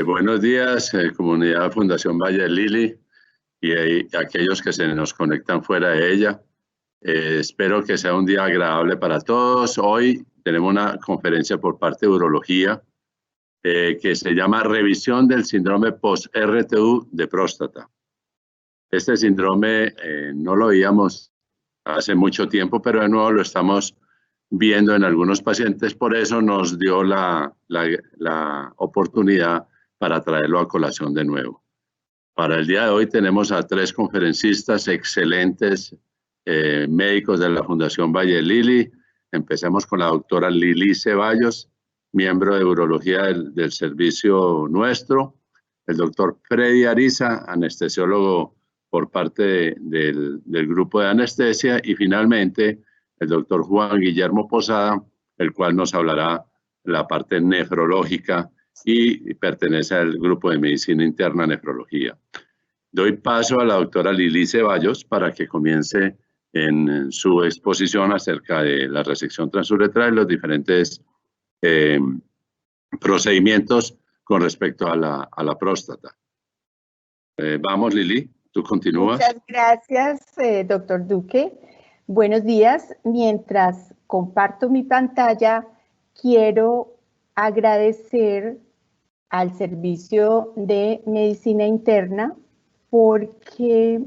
Buenos días, comunidad Fundación Valle del Lili y aquellos que se nos conectan fuera de ella. Espero que sea un día agradable para todos. Hoy tenemos una conferencia por parte de Urología que se llama Revisión del síndrome post-RTU de próstata. Este síndrome no lo veíamos hace mucho tiempo, pero de nuevo lo estamos viendo en algunos pacientes, por eso nos dio la oportunidad para traerlo a colación de nuevo. Para el día de hoy tenemos a 3 conferencistas excelentes, médicos de la Fundación Valle del Lili. Empecemos con la doctora Lili Ceballos, miembro de Urología del servicio nuestro, el doctor Freddy Ariza, anestesiólogo por parte del grupo de anestesia, y finalmente el doctor Juan Guillermo Posada, el cual nos hablará la parte nefrológica y pertenece al grupo de medicina interna nefrología. Doy paso a la doctora Lili Ceballos para que comience en su exposición acerca de la resección transuretral y los diferentes procedimientos con respecto a la próstata. Vamos, Lili, tú continúas. Muchas gracias, doctor Duque. Buenos días. Mientras comparto mi pantalla, quiero agradecer al Servicio de Medicina Interna porque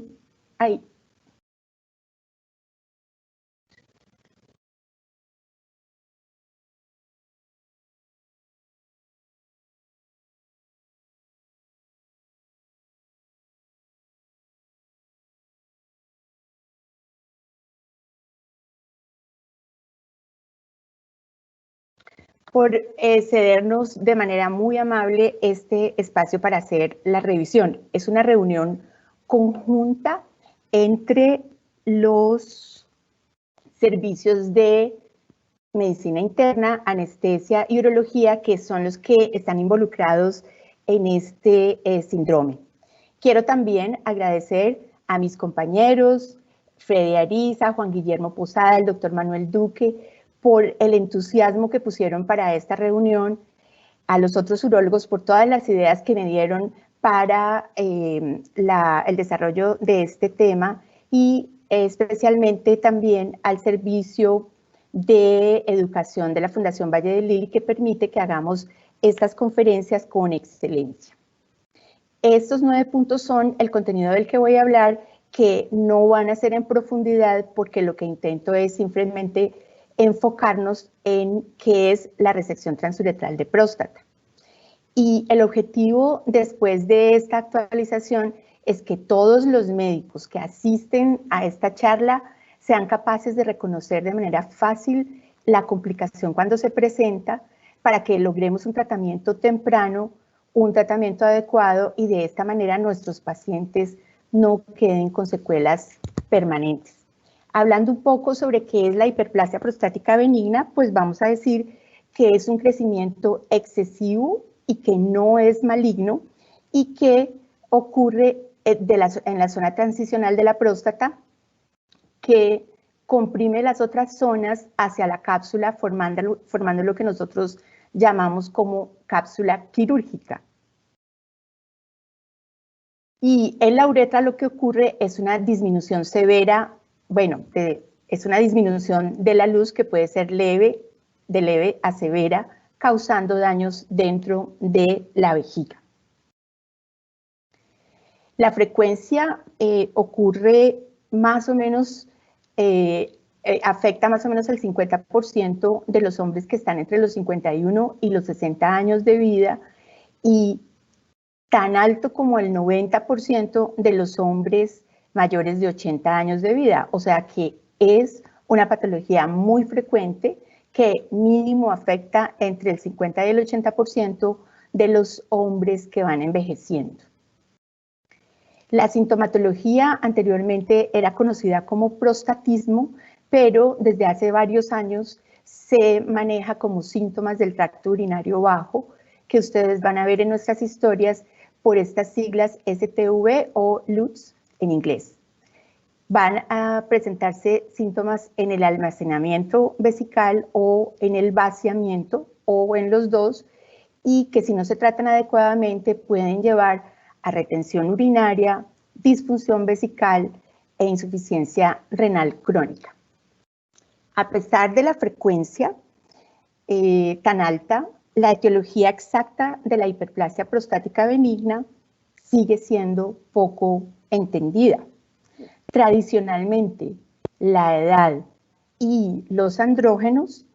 por cedernos de manera muy amable este espacio para hacer la revisión. Es una reunión conjunta entre los servicios de medicina interna, anestesia y urología, que son los que están involucrados en este síndrome. Quiero también agradecer a mis compañeros, Freddy Ariza, Juan Guillermo Posada, el doctor Manuel Duque, por el entusiasmo que pusieron para esta reunión, a los otros urólogos por todas las ideas que me dieron para el desarrollo de este tema, y especialmente también al servicio de educación de la Fundación Valle del Lili, que permite que hagamos estas conferencias con excelencia. Estos 9 puntos son el contenido del que voy a hablar, que no van a ser en profundidad porque lo que intento es simplemente enfocarnos en qué es la resección transuretral de próstata. Y el objetivo después de esta actualización es que todos los médicos que asisten a esta charla sean capaces de reconocer de manera fácil la complicación cuando se presenta, para que logremos un tratamiento temprano, un tratamiento adecuado, y de esta manera nuestros pacientes no queden con secuelas permanentes. Hablando un poco sobre qué es la hiperplasia prostática benigna, pues vamos a decir que es un crecimiento excesivo y que no es maligno, y que ocurre en la zona transicional de la próstata, que comprime las otras zonas hacia la cápsula, formando lo que nosotros llamamos como cápsula quirúrgica. Y en la uretra lo que ocurre es una disminución severa, es una disminución de la luz que puede ser leve, de leve a severa, causando daños dentro de la vejiga. La frecuencia ocurre más o menos, afecta más o menos el 50% de los hombres que están entre los 51 y los 60 años de vida, y tan alto como el 90% de los hombres mayores de 80 años de vida. O sea que es una patología muy frecuente que mínimo afecta entre el 50 y el 80% de los hombres que van envejeciendo. La sintomatología anteriormente era conocida como prostatismo, pero desde hace varios años se maneja como síntomas del tracto urinario bajo, que ustedes van a ver en nuestras historias por estas siglas STV o LUTS en inglés. Van a presentarse síntomas en el almacenamiento vesical o en el vaciamiento, o en los dos, y que si no se tratan adecuadamente pueden llevar a retención urinaria, disfunción vesical e insuficiencia renal crónica. A pesar de la frecuencia tan alta, la etiología exacta de la hiperplasia prostática benigna sigue siendo poco entendida. Tradicionalmente, la edad y los andrógenos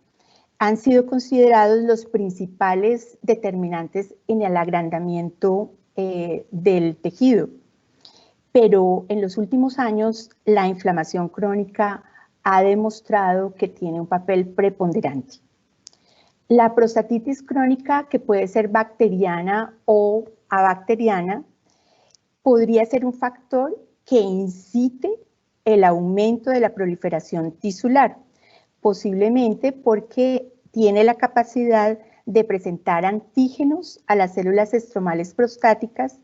han sido considerados los principales determinantes en el agrandamiento del tejido, pero en los últimos años la inflamación crónica ha demostrado que tiene un papel preponderante. La prostatitis crónica, que puede ser bacteriana o abacteriana, podría ser un factor que incite el aumento de la proliferación tisular, posiblemente porque tiene la capacidad de presentar antígenos a las células estromales prostáticas,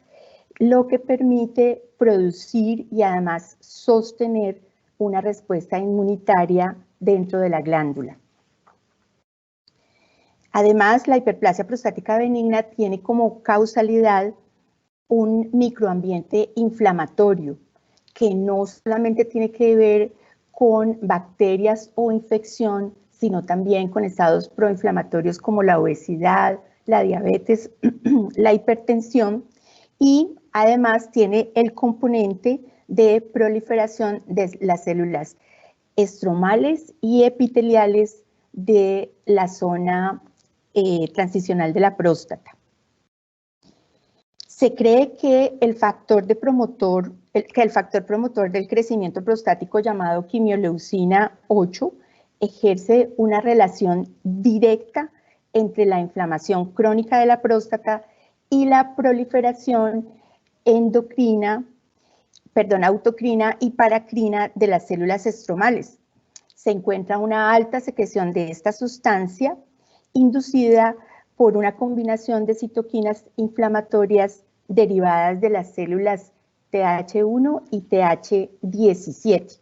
lo que permite producir y además sostener una respuesta inmunitaria dentro de la glándula. Además, la hiperplasia prostática benigna tiene como causalidad un microambiente inflamatorio que no solamente tiene que ver con bacterias o infección, sino también con estados proinflamatorios como la obesidad, la diabetes, la hipertensión, y además tiene el componente de proliferación de las células estromales y epiteliales de la zona transicional de la próstata. Se cree que el factor promotor del crecimiento prostático llamado quimioleucina 8 ejerce una relación directa entre la inflamación crónica de la próstata y la proliferación autocrina y paracrina de las células estromales. Se encuentra una alta secreción de esta sustancia inducida por una combinación de citoquinas inflamatorias derivadas de las células TH1 y TH17.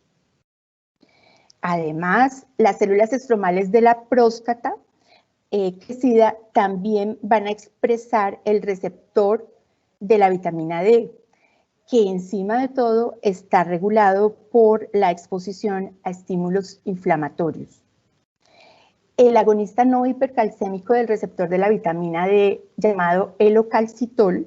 Además, las células estromales de la próstata crecida también van a expresar el receptor de la vitamina D, que encima de todo está regulado por la exposición a estímulos inflamatorios. El agonista no hipercalcémico del receptor de la vitamina D, llamado elocalcitol,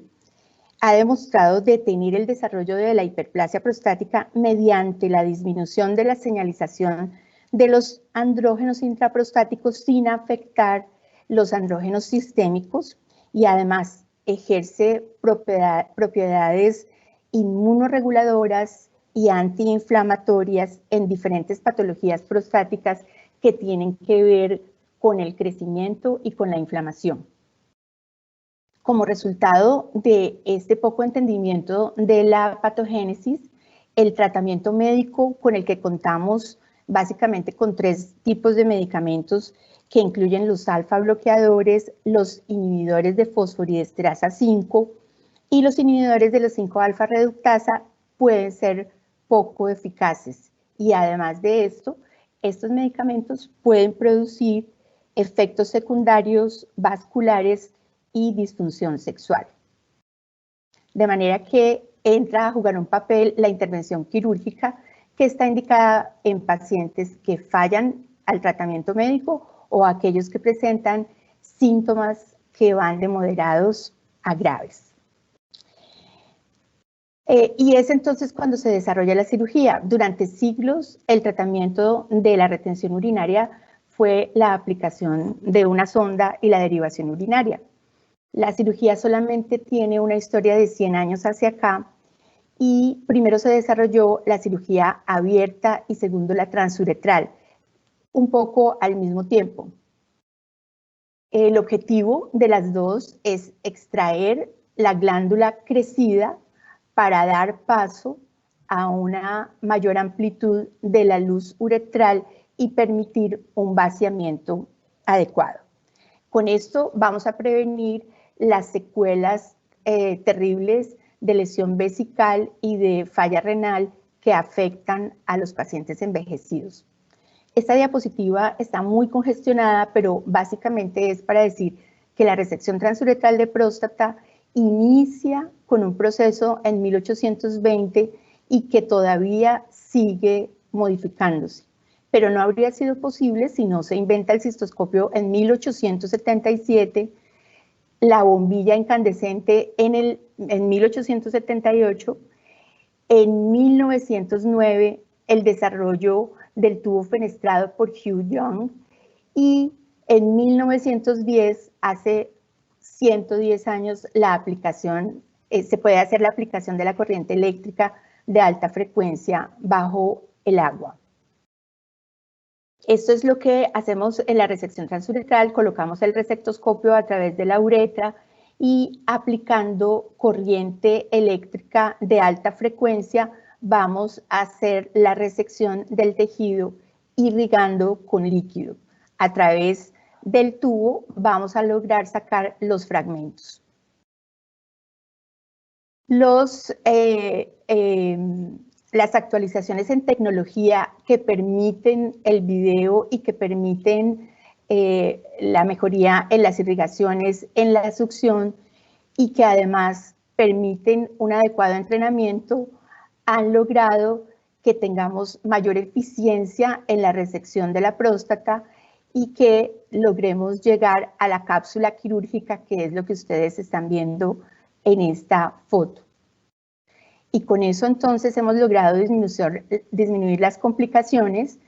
ha demostrado detener el desarrollo de la hiperplasia prostática mediante la disminución de la señalización de los andrógenos intraprostáticos sin afectar los andrógenos sistémicos, y además ejerce propiedades inmunorreguladoras y antiinflamatorias en diferentes patologías prostáticas que tienen que ver con el crecimiento y con la inflamación. Como resultado de este poco entendimiento de la patogénesis, el tratamiento médico con el que contamos básicamente con 3 tipos de medicamentos que incluyen los alfa bloqueadores, los inhibidores de fosforidiesterasa 5 y los inhibidores de los 5-alfa reductasa, pueden ser poco eficaces, y además de esto, estos medicamentos pueden producir efectos secundarios vasculares y disfunción sexual. De manera que entra a jugar un papel la intervención quirúrgica, que está indicada en pacientes que fallan al tratamiento médico o aquellos que presentan síntomas que van de moderados a graves. Y es entonces cuando se desarrolla la cirugía. Durante siglos, el tratamiento de la retención urinaria fue la aplicación de una sonda y la derivación urinaria. La cirugía solamente tiene una historia de 100 años hacia acá, y primero se desarrolló la cirugía abierta y segundo la transuretral, un poco al mismo tiempo. El objetivo de las dos es extraer la glándula crecida para dar paso a una mayor amplitud de la luz uretral y permitir un vaciamiento adecuado. Con esto vamos a prevenir las secuelas terribles de lesión vesical y de falla renal que afectan a los pacientes envejecidos. Esta diapositiva está muy congestionada, pero básicamente es para decir que la resección transuretral de próstata inicia con un proceso en 1820 y que todavía sigue modificándose. Pero no habría sido posible si no se inventa el cistoscopio en 1877, la bombilla incandescente en 1878, en 1909 el desarrollo del tubo fenestrado por Hugh Young y en 1910, hace 110 años, la aplicación, se puede hacer la aplicación de la corriente eléctrica de alta frecuencia bajo el agua. Esto es lo que hacemos en la resección transuretral, colocamos el resectoscopio a través de la uretra y aplicando corriente eléctrica de alta frecuencia vamos a hacer la resección del tejido irrigando con líquido. A través del tubo vamos a lograr sacar los fragmentos. Las actualizaciones en tecnología que permiten el video y que permiten la mejoría en las irrigaciones, en la succión y que además permiten un adecuado entrenamiento, han logrado que tengamos mayor eficiencia en la resección de la próstata y que logremos llegar a la cápsula quirúrgica, que es lo que ustedes están viendo en esta foto. Y con eso entonces hemos logrado disminuir las complicaciones.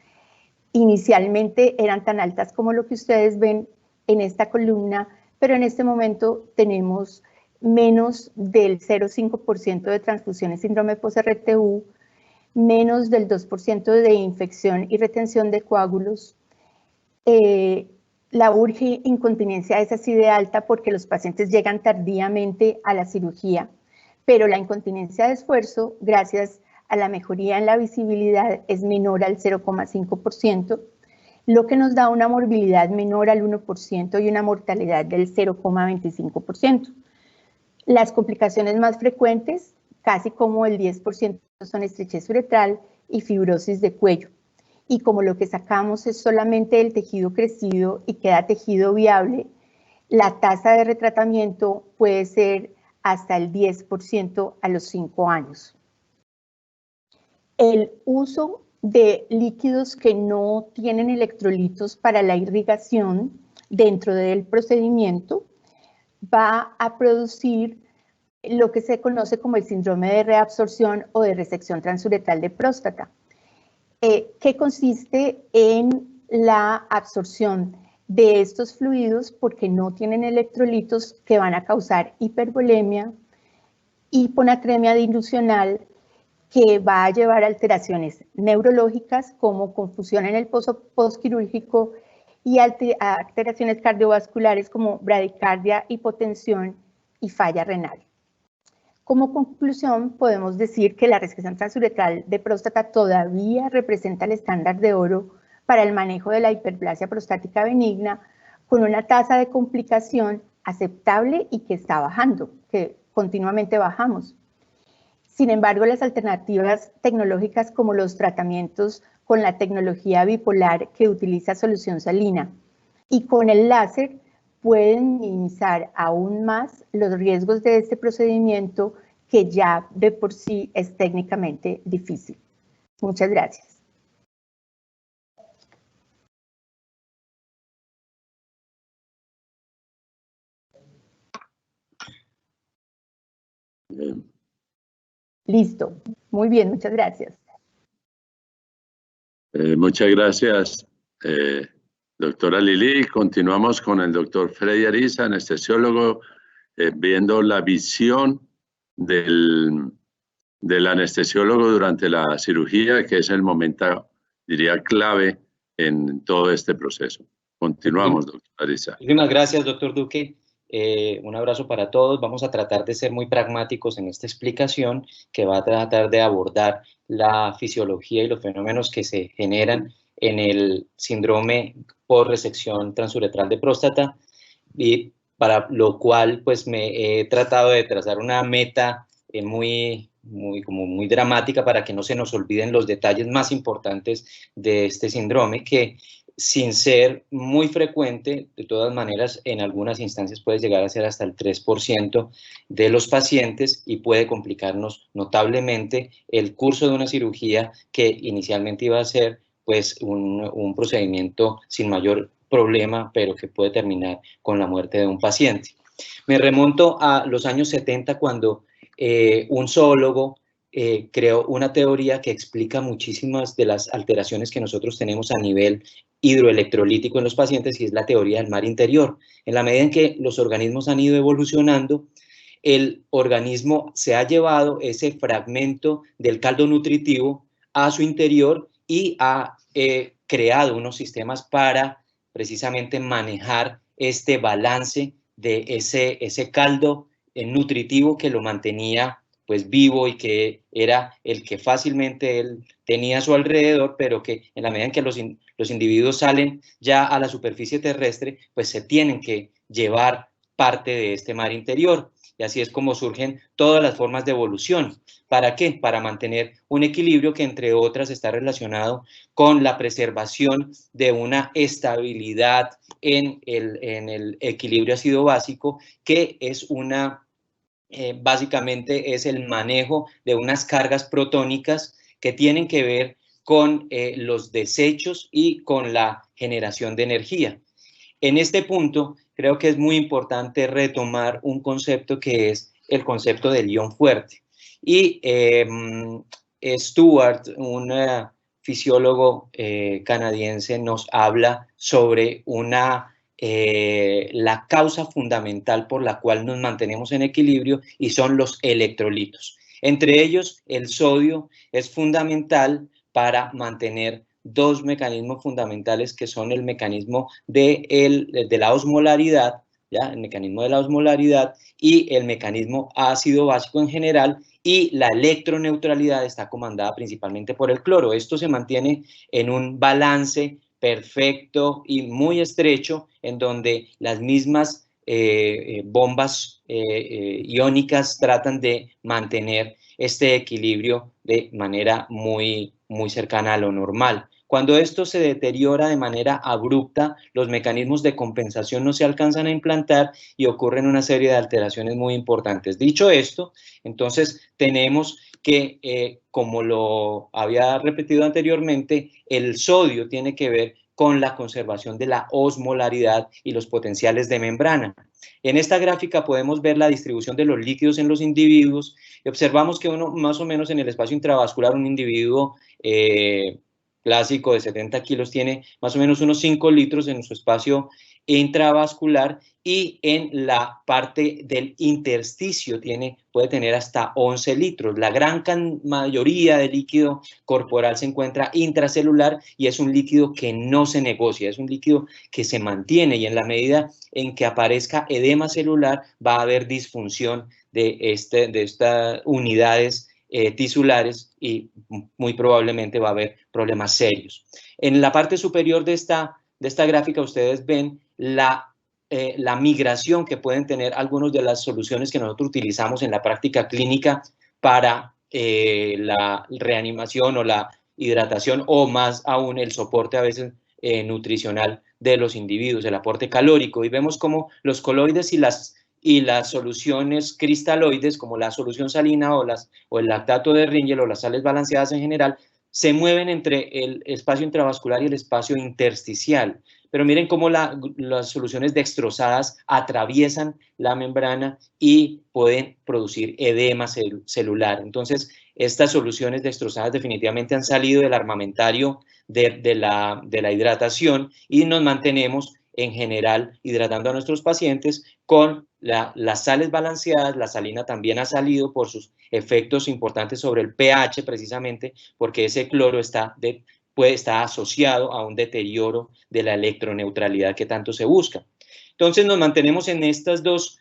Inicialmente eran tan altas como lo que ustedes ven en esta columna, pero en este momento tenemos menos del 0,5% de transfusiones síndrome post-RTU, menos del 2% de infección y retención de coágulos. La urge incontinencia es así de alta porque los pacientes llegan tardíamente a la cirugía, pero la incontinencia de esfuerzo, gracias a la mejoría en la visibilidad, es menor al 0,5%, lo que nos da una morbilidad menor al 1% y una mortalidad del 0,25%. Las complicaciones más frecuentes, casi como el 10%, son estrechez uretral y fibrosis de cuello. Y como lo que sacamos es solamente el tejido crecido y queda tejido viable, la tasa de retratamiento puede ser hasta el 10% a los 5 años. El uso de líquidos que no tienen electrolitos para la irrigación dentro del procedimiento va a producir lo que se conoce como el síndrome de reabsorción o de resección transuretral de próstata, que consiste en la absorción de estos fluidos porque no tienen electrolitos que van a causar hipervolemia, hiponatremia dilucional, que va a llevar a alteraciones neurológicas como confusión en el postquirúrgico y alteraciones cardiovasculares como bradicardia, hipotensión y falla renal. Como conclusión, podemos decir que la resección transuretral de próstata todavía representa el estándar de oro para el manejo de la hiperplasia prostática benigna, con una tasa de complicación aceptable y que está bajando, que continuamente bajamos. Sin embargo, las alternativas tecnológicas como los tratamientos con la tecnología bipolar que utiliza solución salina y con el láser pueden minimizar aún más los riesgos de este procedimiento que ya de por sí es técnicamente difícil. Muchas gracias. Listo. Muy bien, muchas gracias. Muchas gracias, doctora Lili. Continuamos con el doctor Freddy Ariza, anestesiólogo, viendo la visión del anestesiólogo durante la cirugía, que es el momento, diría, clave en todo este proceso. Continuamos, doctor Ariza. Muchísimas gracias, doctor Duque. Un abrazo para todos. Vamos a tratar de ser muy pragmáticos en esta explicación que va a tratar de abordar la fisiología y los fenómenos que se generan en el síndrome por resección transuretral de próstata, y para lo cual pues me he tratado de trazar una meta muy dramática para que no se nos olviden los detalles más importantes de este síndrome, que sin ser muy frecuente. De todas maneras, en algunas instancias puede llegar a ser hasta el 3% de los pacientes y puede complicarnos notablemente el curso de una cirugía que inicialmente iba a ser pues un procedimiento sin mayor problema, pero que puede terminar con la muerte de un paciente. Me remonto a los años 70 cuando un zoólogo creó una teoría que explica muchísimas de las alteraciones que nosotros tenemos a nivel hidroelectrolítico en los pacientes, y es la teoría del mar interior. En la medida en que los organismos han ido evolucionando, el organismo se ha llevado ese fragmento del caldo nutritivo a su interior y ha creado unos sistemas para precisamente manejar este balance de ese caldo nutritivo que lo mantenía pues vivo y que era el que fácilmente él tenía a su alrededor, pero que en la medida en que los individuos salen ya a la superficie terrestre, pues se tienen que llevar parte de este mar interior. Y así es como surgen todas las formas de evolución. ¿Para qué? Para mantener un equilibrio que, entre otras, está relacionado con la preservación de una estabilidad en el equilibrio ácido básico, que es básicamente es el manejo de unas cargas protónicas que tienen que ver con los desechos y con la generación de energía. En este punto, creo que es muy importante retomar un concepto que es el concepto del ion fuerte. Y Stuart, un fisiólogo canadiense, nos habla sobre la causa fundamental por la cual nos mantenemos en equilibrio, y son los electrolitos. Entre ellos, el sodio es fundamental para mantener dos mecanismos fundamentales, que son el mecanismo de la osmolaridad, ¿ya? El mecanismo de la osmolaridad y el mecanismo ácido básico en general, y la electroneutralidad está comandada principalmente por el cloro. Esto se mantiene en un balance perfecto y muy estrecho, en donde las mismas bombas iónicas tratan de mantener este equilibrio de manera muy cercana a lo normal. Cuando esto se deteriora de manera abrupta, los mecanismos de compensación no se alcanzan a implantar y ocurren una serie de alteraciones muy importantes. Dicho esto, entonces tenemos que, como lo había repetido anteriormente, el sodio tiene que ver con la conservación de la osmolaridad y los potenciales de membrana. En esta gráfica podemos ver la distribución de los líquidos en los individuos y observamos que más o menos en el espacio intravascular, un individuo clásico de 70 kilos tiene más o menos unos 5 litros en su espacio intravascular, y en la parte del intersticio puede tener hasta 11 litros. La gran mayoría de líquido corporal se encuentra intracelular y es un líquido que no se negocia, es un líquido que se mantiene, y en la medida en que aparezca edema celular va a haber disfunción de estas unidades tisulares, y muy probablemente va a haber problemas serios. En la parte superior de esta gráfica ustedes ven la migración que pueden tener algunas de las soluciones que nosotros utilizamos en la práctica clínica para la reanimación o la hidratación, o más aún el soporte a veces nutricional de los individuos, el aporte calórico. Y vemos cómo los coloides y las soluciones cristaloides, como la solución salina o el lactato de Ringel o las sales balanceadas en general, se mueven entre el espacio intravascular y el espacio intersticial. Pero miren cómo las soluciones dextrosadas atraviesan la membrana y pueden producir edema celular. Entonces, estas soluciones dextrosadas definitivamente han salido del armamentario de la hidratación, y nos mantenemos en general hidratando a nuestros pacientes con las sales balanceadas. La salina también ha salido por sus efectos importantes sobre el pH, precisamente porque ese cloro puede estar asociado a un deterioro de la electroneutralidad que tanto se busca. Entonces nos mantenemos en estos dos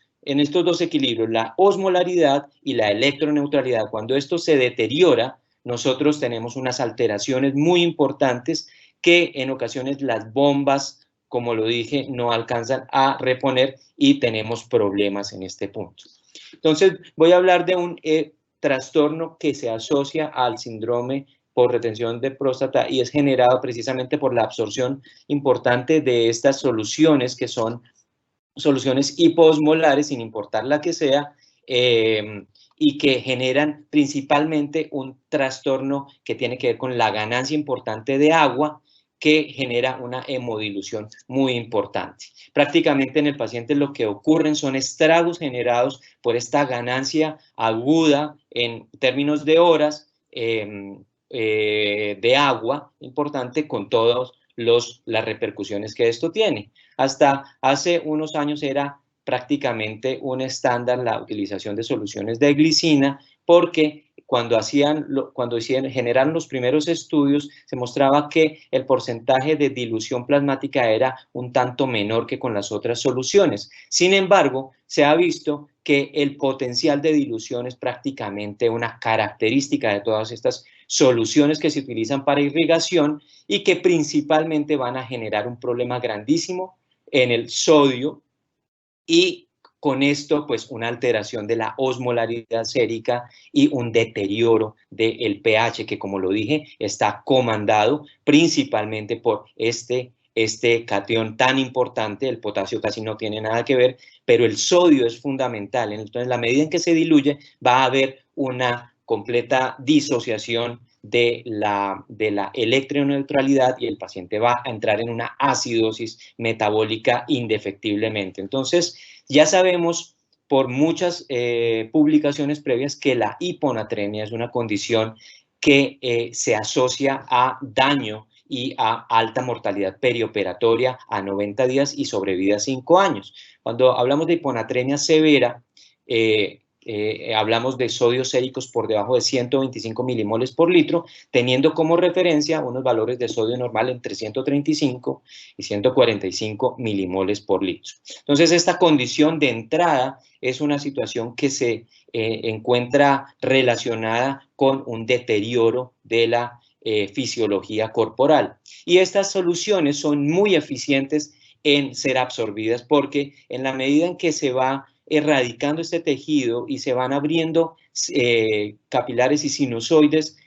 equilibrios, la osmolaridad y la electroneutralidad. Cuando esto se deteriora, nosotros tenemos unas alteraciones muy importantes que en ocasiones las bombas, como lo dije, no alcanzan a reponer, y tenemos problemas en este punto. Entonces voy a hablar de un trastorno que se asocia al síndrome por retención de próstata y es generado precisamente por la absorción importante de estas soluciones que son soluciones hipoosmolares, sin importar la que sea, y que generan principalmente un trastorno que tiene que ver con la ganancia importante de agua, que genera una hemodilución muy importante. Prácticamente en el paciente lo que ocurren son estragos generados por esta ganancia aguda en términos de horas de agua importante, con todas las repercusiones que esto tiene. Hasta hace unos años era prácticamente un estándar la utilización de soluciones de glicina, porque cuando generaron los primeros estudios, se mostraba que el porcentaje de dilución plasmática era un tanto menor que con las otras soluciones. Sin embargo, se ha visto que el potencial de dilución es prácticamente una característica de todas estas soluciones que se utilizan para irrigación y que principalmente van a generar un problema grandísimo en el sodio y con esto pues una alteración de la osmolaridad sérica y un deterioro del pH, que como lo dije está comandado principalmente por este catión tan importante. El potasio casi no tiene nada que ver, pero el sodio es fundamental. Entonces, en la medida en que se diluye, va a haber una completa disociación de la electroneutralidad y el paciente va a entrar en una acidosis metabólica indefectiblemente. Entonces, ya sabemos por muchas publicaciones previas que la hiponatremia es una condición que se asocia a daño y a alta mortalidad perioperatoria a 90 días y sobrevida a 5 años. Cuando hablamos de hiponatremia severa, hablamos de sodios séricos por debajo de 125 milimoles por litro, teniendo como referencia unos valores de sodio normal entre 135 y 145 milimoles por litro. Entonces, esta condición de entrada es una situación que se encuentra relacionada con un deterioro de la fisiología corporal. Y estas soluciones son muy eficientes en ser absorbidas porque en la medida en que se va erradicando este tejido y se van abriendo capilares y sinusoides,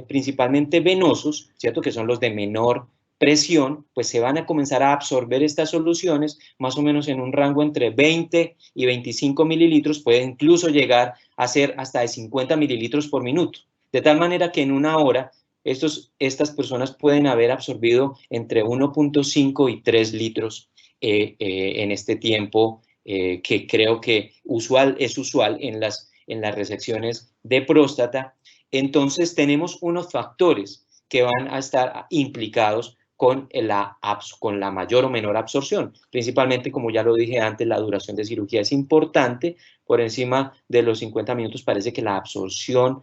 principalmente venosos, ¿cierto? Que son los de menor presión, pues se van a comenzar a absorber estas soluciones más o menos en un rango entre 20 y 25 mililitros, puede incluso llegar a ser hasta de 50 mililitros por minuto, de tal manera que en una hora estas personas pueden haber absorbido entre 1.5 y 3 litros en este tiempo, que creo que es usual en las resecciones de próstata. Entonces tenemos unos factores que van a estar implicados con la mayor o menor absorción. Principalmente, como ya lo dije antes, la duración de cirugía es importante. Por encima de los 50 minutos parece que la absorción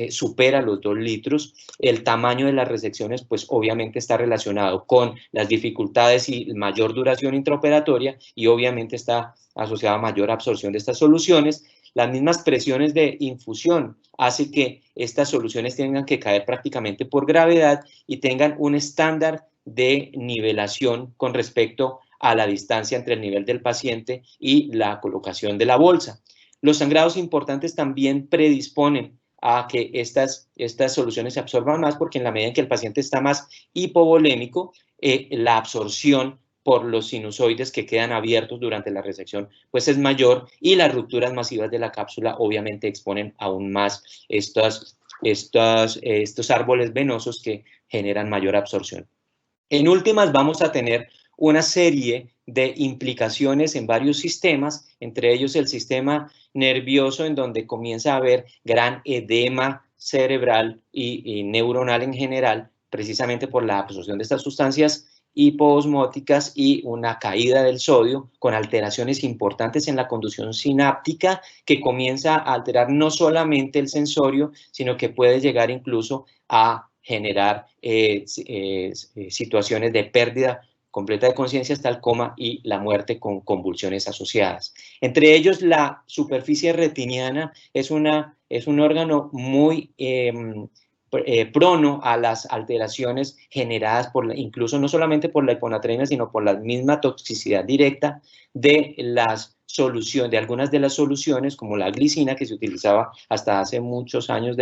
supera los 2 litros. El tamaño de las resecciones pues obviamente está relacionado con las dificultades y mayor duración intraoperatoria y obviamente está asociada a mayor absorción de estas soluciones. Las mismas presiones de infusión hacen que estas soluciones tengan que caer prácticamente por gravedad y tengan un estándar de nivelación con respecto a la distancia entre el nivel del paciente y la colocación de la bolsa. Los sangrados importantes también predisponen a que estas soluciones se absorban más, porque en la medida en que el paciente está más hipovolémico, la absorción por los sinusoides que quedan abiertos durante la resección pues es mayor, y las rupturas masivas de la cápsula obviamente exponen aún más estos árboles venosos que generan mayor absorción. En últimas, vamos a tener una serie de implicaciones en varios sistemas, entre ellos el sistema nervioso, en donde comienza a haber gran edema cerebral y neuronal en general, precisamente por la absorción de estas sustancias hipoosmóticas y una caída del sodio, con alteraciones importantes en la conducción sináptica, que comienza a alterar no solamente el sensorio, sino que puede llegar incluso a generar situaciones de pérdida completa de conciencia hasta el coma y la muerte con convulsiones asociadas. Entre ellos, la superficie retiniana es un órgano muy prono a las alteraciones generadas incluso no solamente por la hiponatremia, sino por la misma toxicidad directa de las solución, de algunas de las soluciones, como la glicina, que se utilizaba hasta hace muchos años,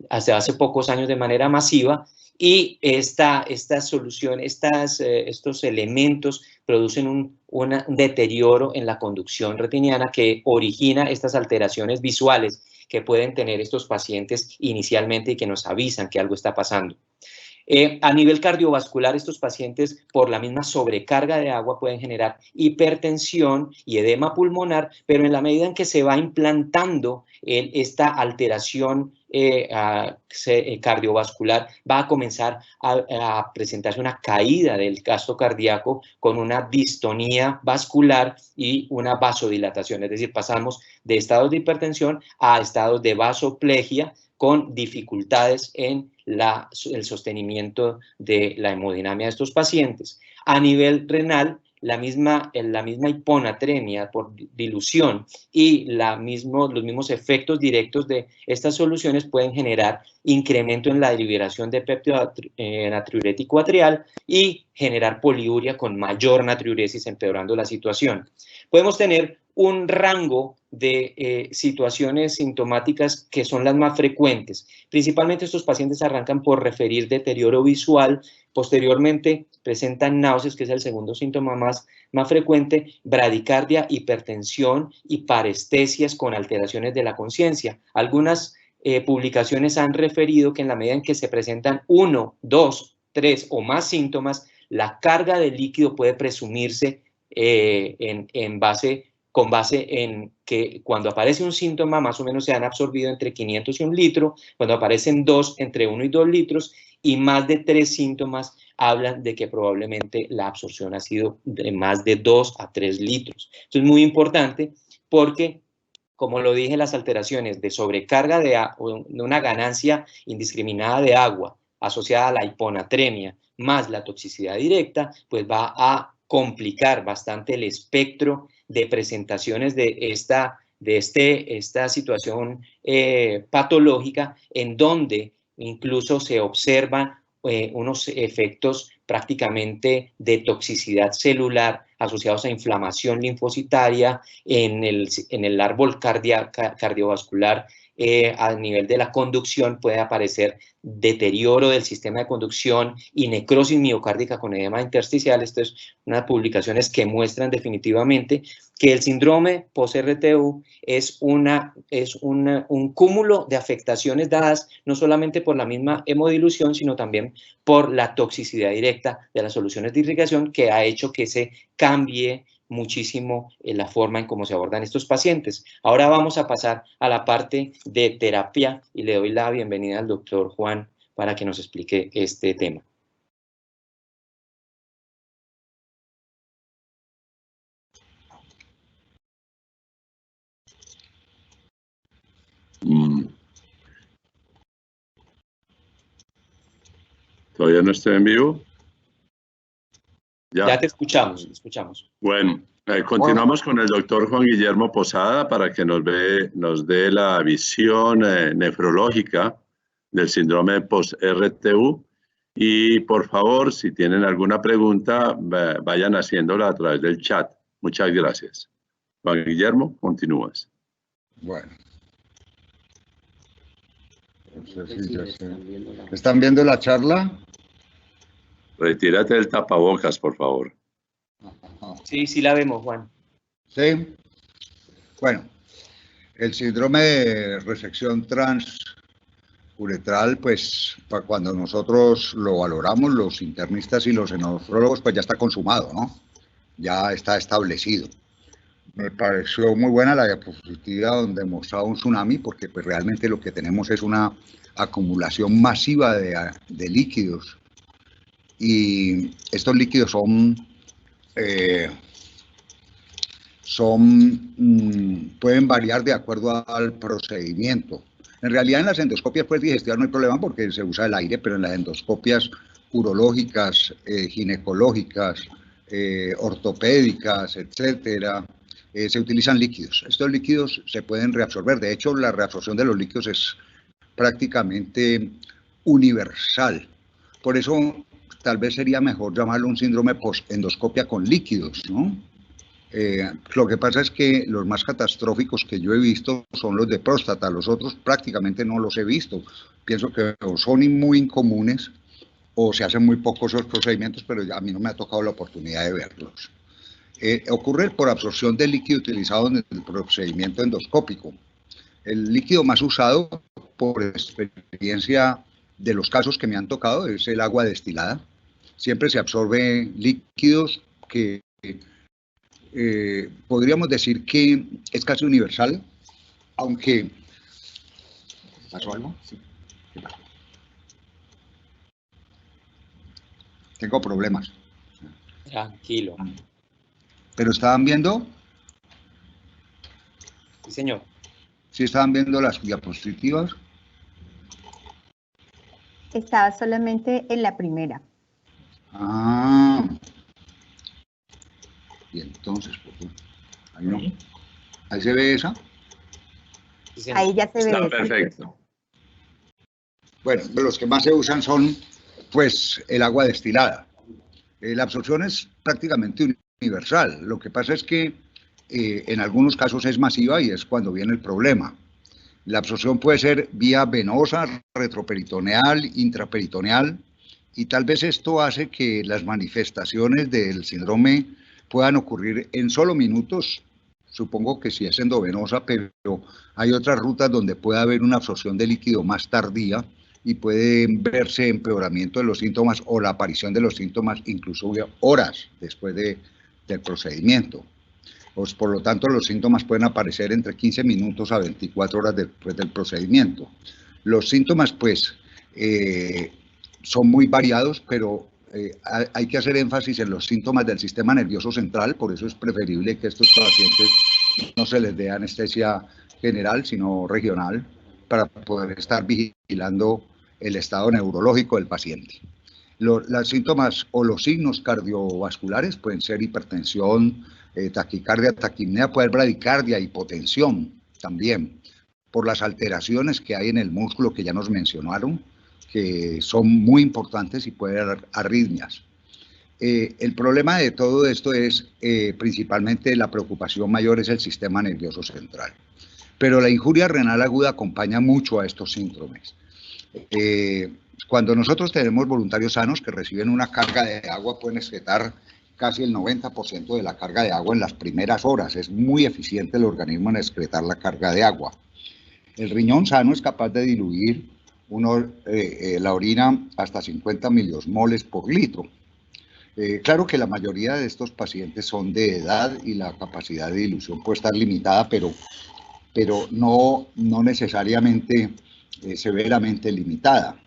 hasta hace pocos años de manera masiva, y esta solución, estos elementos producen un deterioro en la conducción retiniana que origina estas alteraciones visuales que pueden tener estos pacientes inicialmente y que nos avisan que algo está pasando. A nivel cardiovascular, estos pacientes, por la misma sobrecarga de agua, pueden generar hipertensión y edema pulmonar, pero en la medida en que se va implantando esta alteración cardiovascular, va a comenzar a presentarse una caída del gasto cardíaco con una distonía vascular y una vasodilatación. Es decir, pasamos de estados de hipertensión a estados de vasoplegia, con dificultades en el sostenimiento de la hemodinamia de estos pacientes. A nivel renal, la misma hiponatremia por dilución y los mismos efectos directos de estas soluciones pueden generar incremento en la liberación de péptido natriurético atrial y generar poliuria con mayor natriuresis, empeorando la situación. Podemos tener un rango de situaciones sintomáticas que son las más frecuentes. Principalmente estos pacientes arrancan por referir deterioro visual, posteriormente presentan náuseas, que es el segundo síntoma más frecuente, bradicardia, hipertensión y parestesias con alteraciones de la conciencia. Algunas publicaciones han referido que en la medida en que se presentan 1, 2, 3 o más síntomas, la carga de líquido puede presumirse con base en que cuando aparece un síntoma, más o menos se han absorbido entre 500 y 1 litro, cuando aparecen 2, entre 1 y 2 litros, y más de 3 síntomas hablan de que probablemente la absorción ha sido de más de 2 a 3 litros. Esto es muy importante porque, como lo dije, las alteraciones de sobrecarga de una ganancia indiscriminada de agua asociada a la hiponatremia más la toxicidad directa, pues va a complicar bastante el espectro de presentaciones de esta situación patológica, en donde incluso se observan unos efectos prácticamente de toxicidad celular asociados a inflamación linfocitaria en el árbol cardiovascular. A nivel de la conducción puede aparecer deterioro del sistema de conducción y necrosis miocárdica con edema intersticial. Estas son unas publicaciones que muestran definitivamente que el síndrome post-RTU es un cúmulo de afectaciones dadas no solamente por la misma hemodilución, sino también por la toxicidad directa de las soluciones de irrigación, que ha hecho que se cambie muchísimo la forma en cómo se abordan estos pacientes. Ahora vamos a pasar a la parte de terapia y le doy la bienvenida al doctor Juan para que nos explique este tema. ¿Todavía no estoy en vivo? Ya te escuchamos, te escuchamos. Bueno, continuamos con el doctor Juan Guillermo Posada para que nos dé la visión nefrológica del síndrome post-RTU. Y por favor, si tienen alguna pregunta, vayan haciéndola a través del chat. Muchas gracias. Juan Guillermo, continúas. Bueno. ¿Están viendo la charla? Retírate del tapabocas, por favor. Sí, sí la vemos, Juan. Sí. Bueno, el síndrome de resección transuretral, pues cuando nosotros lo valoramos, los internistas y los nefrólogos, pues ya está consumado, ¿no? Ya está establecido. Me pareció muy buena la diapositiva donde mostraba un tsunami, porque pues realmente lo que tenemos es una acumulación masiva de líquidos. Y estos líquidos pueden variar de acuerdo al procedimiento. En realidad en las endoscopias pues digestivas no hay problema porque se usa el aire, pero en las endoscopias urológicas, ginecológicas, ortopédicas, etcétera, se utilizan líquidos. Estos líquidos se pueden reabsorber. De hecho, la reabsorción de los líquidos es prácticamente universal. Por eso tal vez sería mejor llamarlo un síndrome post-endoscopia con líquidos, ¿no? Lo que pasa es que los más catastróficos que yo he visto son los de próstata, los otros prácticamente no los he visto. Pienso que o son muy incomunes o se hacen muy pocos esos procedimientos, pero a mí no me ha tocado la oportunidad de verlos. Ocurre por absorción del líquido utilizado en el procedimiento endoscópico. El líquido más usado, por experiencia de los casos que me han tocado, es el agua destilada. Siempre se absorbe líquidos que podríamos decir que es casi universal, aunque... ¿Pasó algo? Sí. ¿Qué pasó? Tengo problemas. Tranquilo. ¿Pero estaban viendo? Sí, señor. ¿Sí estaban viendo las diapositivas? Estaba solamente en la primera. Ah. Y entonces, ahí no. ¿Ahí se ve esa? Sí, señor. Ahí ya se ve. Está perfecto. Bueno, los que más se usan son, pues, el agua destilada. La absorción es prácticamente universal. Lo que pasa es que en algunos casos es masiva y es cuando viene el problema. La absorción puede ser vía venosa, retroperitoneal, intraperitoneal, y tal vez esto hace que las manifestaciones del síndrome puedan ocurrir en solo minutos. Supongo que si es endovenosa, pero hay otras rutas donde puede haber una absorción de líquido más tardía y puede verse empeoramiento de los síntomas o la aparición de los síntomas incluso horas después del procedimiento. Pues, por lo tanto, los síntomas pueden aparecer entre 15 minutos a 24 horas después del procedimiento. Los síntomas, pues, son muy variados, pero hay que hacer énfasis en los síntomas del sistema nervioso central, por eso es preferible que estos pacientes no se les dé anestesia general, sino regional, para poder estar vigilando el estado neurológico del paciente. Los síntomas o los signos cardiovasculares pueden ser hipertensión, taquicardia, taquipnea, puede haber bradicardia, hipotensión también, por las alteraciones que hay en el músculo que ya nos mencionaron, que son muy importantes y puede haber arritmias. El problema de todo esto es principalmente la preocupación mayor es el sistema nervioso central. Pero la injuria renal aguda acompaña mucho a estos síndromes. Cuando nosotros tenemos voluntarios sanos que reciben una carga de agua, pueden excretar casi el 90% de la carga de agua en las primeras horas. Es muy eficiente el organismo en excretar la carga de agua. El riñón sano es capaz de diluir la orina hasta 50 miliosmoles por litro. Claro que la mayoría de estos pacientes son de edad y la capacidad de dilución puede estar limitada, pero no necesariamente severamente limitada.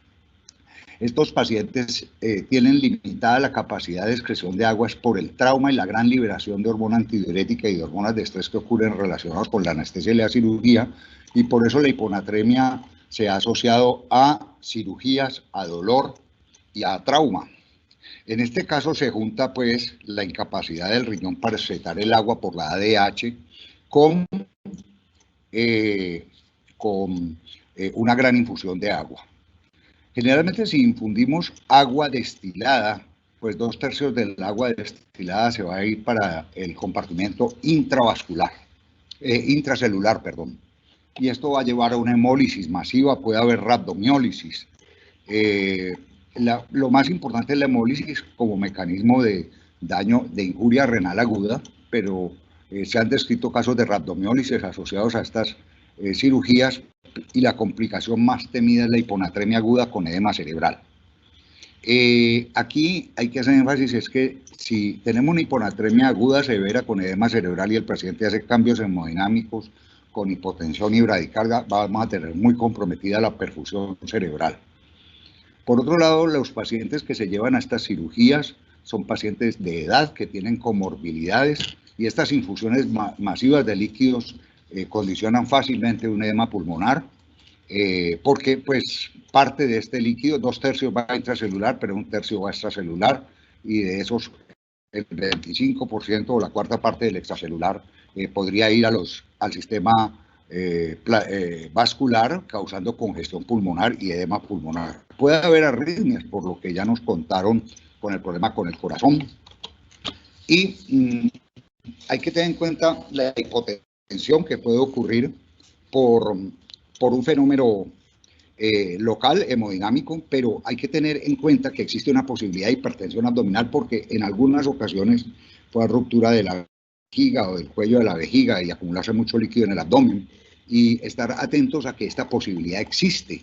Estos pacientes tienen limitada la capacidad de excreción de aguas por el trauma y la gran liberación de hormona antidiurética y de hormonas de estrés que ocurren relacionados con la anestesia y la cirugía, y por eso la hiponatremia se ha asociado a cirugías, a dolor y a trauma. En este caso se junta pues la incapacidad del riñón para excretar el agua por la ADH con una gran infusión de agua. Generalmente si infundimos agua destilada, pues 2/3 del agua destilada se va a ir para el compartimento intracelular, perdón. Y esto va a llevar a una hemólisis masiva, puede haber rhabdomiólisis. Lo más importante es la hemólisis como mecanismo de daño, de injuria renal aguda, pero se han descrito casos de rhabdomiólisis asociados a estas cirugías, y la complicación más temida es la hiponatremia aguda con edema cerebral. Aquí hay que hacer énfasis, es que si tenemos una hiponatremia aguda severa con edema cerebral y el paciente hace cambios hemodinámicos con hipotensión y bradicardia, vamos a tener muy comprometida la perfusión cerebral. Por otro lado, los pacientes que se llevan a estas cirugías son pacientes de edad que tienen comorbilidades, y estas infusiones masivas de líquidos condicionan fácilmente un edema pulmonar, porque pues parte de este líquido, 2/3 va intracelular, pero 1/3 va extracelular, y de esos el 25% o la cuarta parte del extracelular podría ir al sistema vascular, causando congestión pulmonar y edema pulmonar. Puede haber arritmias, por lo que ya nos contaron con el problema con el corazón. Y hay que tener en cuenta la hipotensión que puede ocurrir por un fenómeno local, hemodinámico, pero hay que tener en cuenta que existe una posibilidad de hipertensión abdominal porque en algunas ocasiones puede haber ruptura de la vejiga o del cuello de la vejiga y acumularse mucho líquido en el abdomen, y estar atentos a que esta posibilidad existe,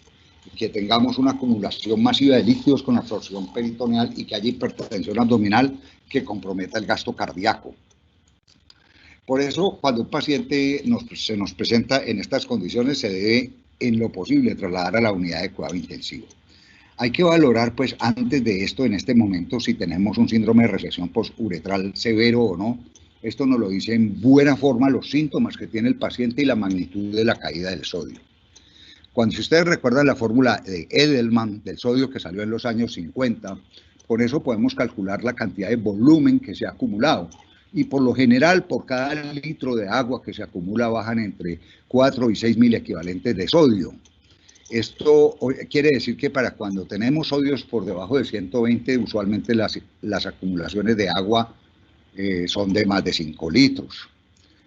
que tengamos una acumulación masiva de líquidos con absorción peritoneal y que haya hipertensión abdominal que comprometa el gasto cardíaco. Por eso, cuando un paciente se nos presenta en estas condiciones, se debe, en lo posible, trasladar a la unidad de cuidado intensivo. Hay que valorar, pues, antes de esto, en este momento, si tenemos un síndrome de resección posturetral severo o no. Esto nos lo dice en buena forma los síntomas que tiene el paciente y la magnitud de la caída del sodio. Si ustedes recuerdan la fórmula de Edelman del sodio que salió en los años 50, con eso podemos calcular la cantidad de volumen que se ha acumulado. Y por lo general, por cada litro de agua que se acumula, bajan entre 4 y 6 mil equivalentes de sodio. Esto quiere decir que para cuando tenemos sodios por debajo de 120, usualmente las acumulaciones de agua son de más de 5 litros.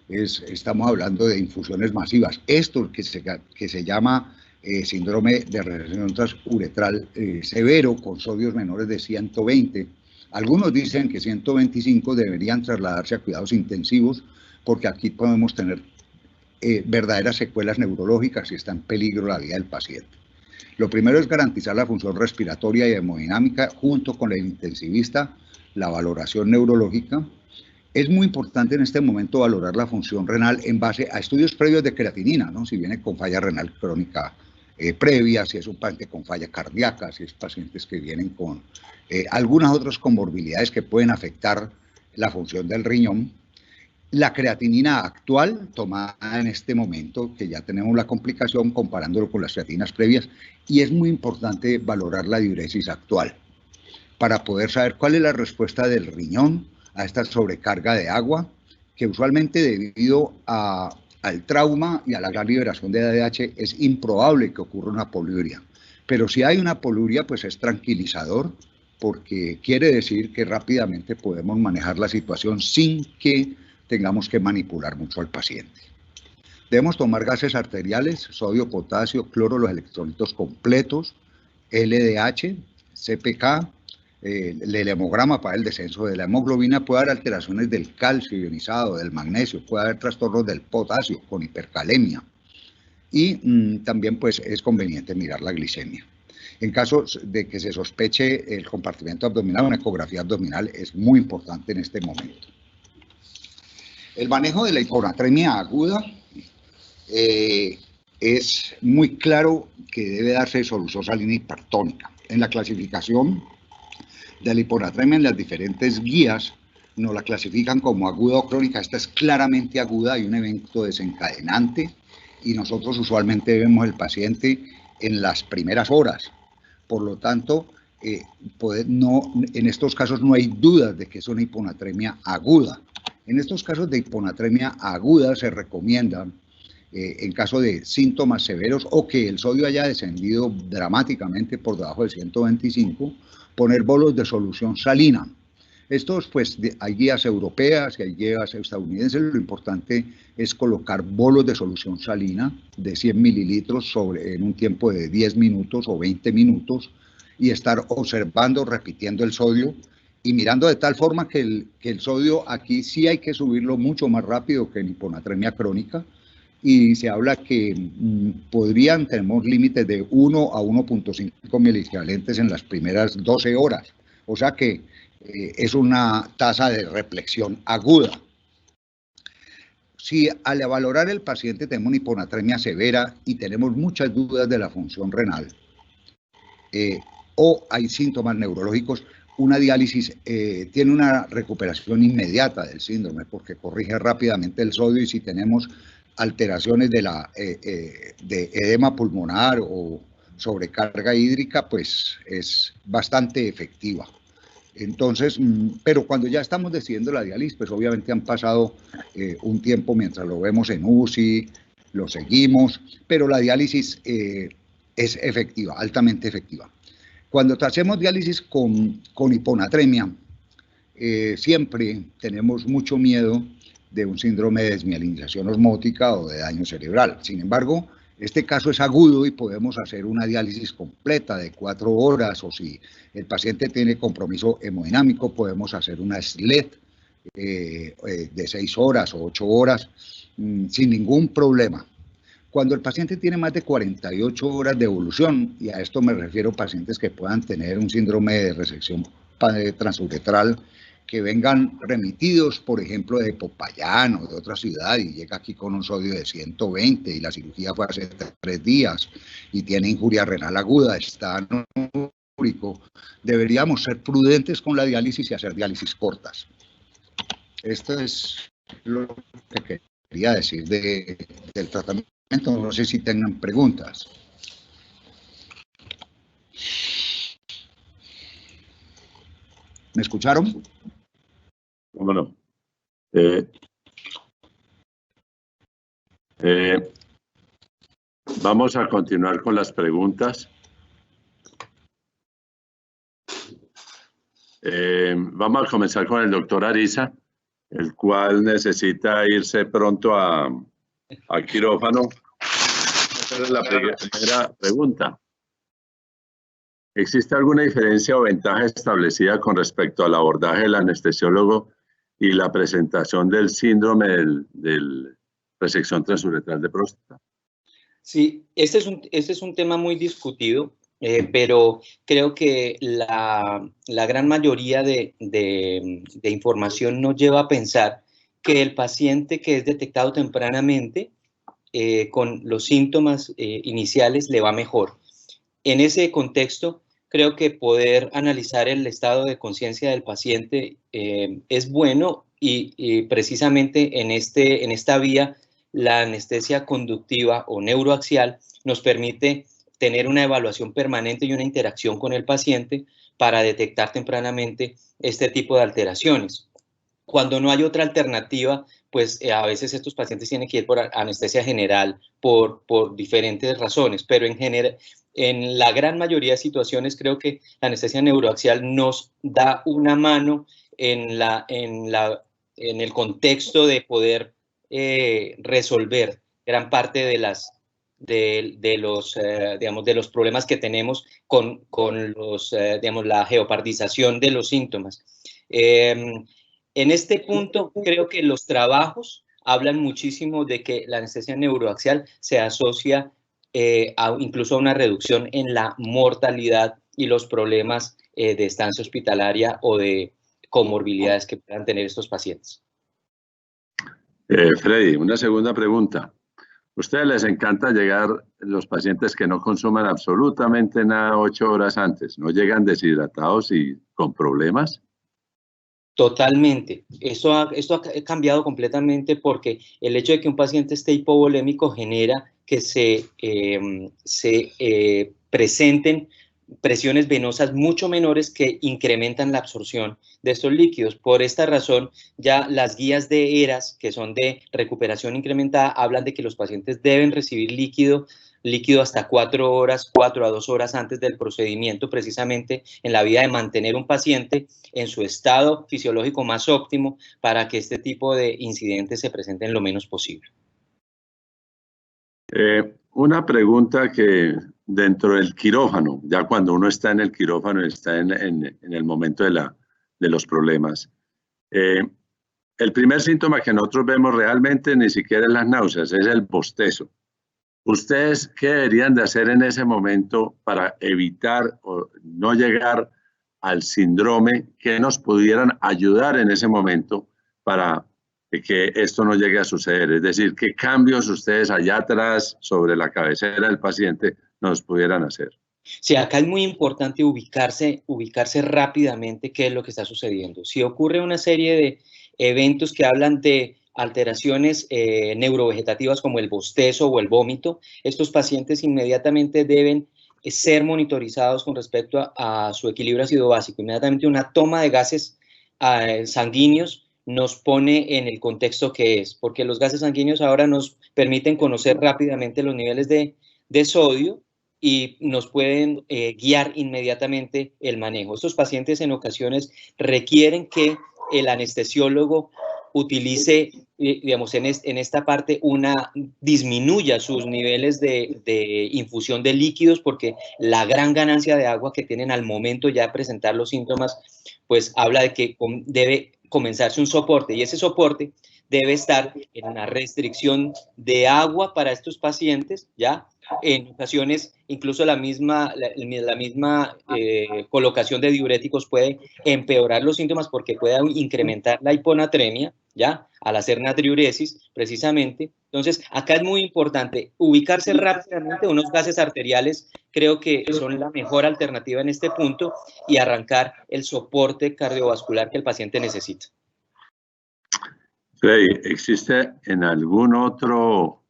Estamos hablando de infusiones masivas. Esto que se llama síndrome de resección transuretral severo con sodios menores de 120. Algunos dicen que 125 deberían trasladarse a cuidados intensivos porque aquí podemos tener verdaderas secuelas neurológicas y está en peligro la vida del paciente. Lo primero es garantizar la función respiratoria y hemodinámica junto con el intensivista, la valoración neurológica. Es muy importante en este momento valorar la función renal en base a estudios previos de creatinina, ¿no? Si viene con falla renal crónica previa, si es un paciente con falla cardíaca, si es pacientes que vienen con algunas otras comorbilidades que pueden afectar la función del riñón. La creatinina actual, tomada en este momento, que ya tenemos la complicación comparándolo con las creatininas previas, y es muy importante valorar la diuresis actual para poder saber cuál es la respuesta del riñón a esta sobrecarga de agua, que usualmente debido al trauma y a la gran liberación de ADH es improbable que ocurra una poliuria. Pero si hay una poliuria, pues es tranquilizador, porque quiere decir que rápidamente podemos manejar la situación sin que tengamos que manipular mucho al paciente. Debemos tomar gases arteriales, sodio, potasio, cloro, los electrolitos completos, LDH, CPK, el hemograma para el descenso de la hemoglobina. Puede haber alteraciones del calcio ionizado, del magnesio, puede haber trastornos del potasio con hipercalemia y también pues es conveniente mirar la glicemia. En caso de que se sospeche el compartimento abdominal, una ecografía abdominal es muy importante en este momento. El manejo de la hiponatremia aguda es muy claro que debe darse solución salina hipertónica. En la clasificación de la hiponatremia en las diferentes guías nos la clasifican como aguda o crónica. Esta es claramente aguda, hay un evento desencadenante y nosotros usualmente vemos el paciente en las primeras horas. Por lo tanto, en estos casos no hay dudas de que es una hiponatremia aguda. En estos casos de hiponatremia aguda se recomienda, en caso de síntomas severos o que el sodio haya descendido dramáticamente por debajo de 125, poner bolos de solución salina. Estos, pues, hay guías europeas y hay guías estadounidenses. Lo importante es colocar bolos de solución salina de 100 mililitros en un tiempo de 10 minutos o 20 minutos y estar observando, repitiendo el sodio y mirando de tal forma que el sodio aquí sí hay que subirlo mucho más rápido que en hiponatremia crónica. Y se habla que tenemos límites de 1 a 1.5 miliequivalentes en las primeras 12 horas. O sea que es una tasa de reflexión aguda. Si al valorar el paciente tenemos una hiponatremia severa y tenemos muchas dudas de la función renal o hay síntomas neurológicos, una diálisis tiene una recuperación inmediata del síndrome porque corrige rápidamente el sodio y si tenemos alteraciones de edema pulmonar o sobrecarga hídrica, pues es bastante efectiva. Entonces, pero cuando ya estamos decidiendo la diálisis, pues obviamente han pasado un tiempo mientras lo vemos en UCI, lo seguimos, pero la diálisis es efectiva, altamente efectiva. Cuando hacemos diálisis con hiponatremia, siempre tenemos mucho miedo de un síndrome de desmielinización osmótica o de daño cerebral. Sin embargo, este caso es agudo y podemos hacer una diálisis completa de 4 horas, o si el paciente tiene compromiso hemodinámico, podemos hacer una SLED de 6 horas o 8 horas sin ningún problema. Cuando el paciente tiene más de 48 horas de evolución, y a esto me refiero a pacientes que puedan tener un síndrome de resección transuretral, que vengan remitidos, por ejemplo, de Popayán o de otra ciudad y llega aquí con un sodio de 120 y la cirugía fue hace 3 días y tiene injuria renal aguda, está úrico, deberíamos ser prudentes con la diálisis y hacer diálisis cortas. Esto es lo que quería decir del tratamiento. No sé si tengan preguntas. ¿Me escucharon? Bueno, vamos a continuar con las preguntas. Vamos a comenzar con el doctor Ariza, el cual necesita irse pronto al quirófano. Esa es la primera pregunta. ¿Existe alguna diferencia o ventaja establecida con respecto al abordaje del anestesiólogo y la presentación del síndrome del resección transuretral de próstata? Sí, este es un tema muy discutido, pero creo que la gran mayoría de información nos lleva a pensar que el paciente que es detectado tempranamente con los síntomas iniciales le va mejor. En ese contexto, creo que poder analizar el estado de conciencia del paciente es bueno y precisamente en esta vía la anestesia conductiva o neuroaxial nos permite tener una evaluación permanente y una interacción con el paciente para detectar tempranamente este tipo de alteraciones. Cuando no hay otra alternativa, pues a veces estos pacientes tienen que ir por anestesia general por diferentes razones, pero en la gran mayoría de situaciones creo que la anestesia neuroaxial nos da una mano en el contexto de poder resolver gran parte de los problemas que tenemos con la geopardización de los síntomas. En este punto, creo que los trabajos hablan muchísimo de que la anestesia neuroaxial se asocia incluso a una reducción en la mortalidad y los problemas de estancia hospitalaria o de comorbilidades que puedan tener estos pacientes. Freddy, una segunda pregunta. ¿A ustedes les encanta llegar los pacientes que no consuman absolutamente nada 8 horas antes? ¿No llegan deshidratados y con problemas? Totalmente. Esto ha cambiado completamente porque el hecho de que un paciente esté hipovolémico genera que se presenten presiones venosas mucho menores que incrementan la absorción de estos líquidos. Por esta razón, ya las guías de ERAS, que son de recuperación incrementada, hablan de que los pacientes deben recibir líquido hasta 4 horas, 4 a 2 horas antes del procedimiento, precisamente en la vía de mantener un paciente en su estado fisiológico más óptimo para que este tipo de incidentes se presenten lo menos posible. Una pregunta que dentro del quirófano, ya cuando uno está en el quirófano, está en el momento de los problemas, el primer síntoma que nosotros vemos realmente ni siquiera es las náuseas, es el bostezo. ¿Ustedes qué deberían de hacer en ese momento para evitar o no llegar al síndrome que nos pudieran ayudar en ese momento para que esto no llegue a suceder? Es decir, ¿qué cambios ustedes allá atrás sobre la cabecera del paciente nos pudieran hacer? Sí, acá es muy importante ubicarse rápidamente qué es lo que está sucediendo. Si ocurre una serie de eventos que hablan de alteraciones neurovegetativas como el bostezo o el vómito, estos pacientes inmediatamente deben ser monitorizados con respecto a su equilibrio ácido básico. Inmediatamente una toma de gases sanguíneos nos pone en el contexto que es, porque los gases sanguíneos ahora nos permiten conocer rápidamente los niveles de sodio y nos pueden guiar inmediatamente el manejo. Estos pacientes en ocasiones requieren que el anestesiólogo utilice, digamos, en esta parte disminuya sus niveles de infusión de líquidos, porque la gran ganancia de agua que tienen al momento ya de presentar los síntomas, pues habla de que debe comenzarse un soporte, y ese soporte debe estar en una restricción de agua para estos pacientes, ¿ya? En ocasiones, incluso la misma colocación de diuréticos puede empeorar los síntomas porque puede incrementar la hiponatremia, ¿ya? Al hacer natriuresis, precisamente. Entonces, acá es muy importante ubicarse rápidamente. Unos gases arteriales creo que son la mejor alternativa en este punto, y arrancar el soporte cardiovascular que el paciente necesita. Freddy, ¿existe en algún otro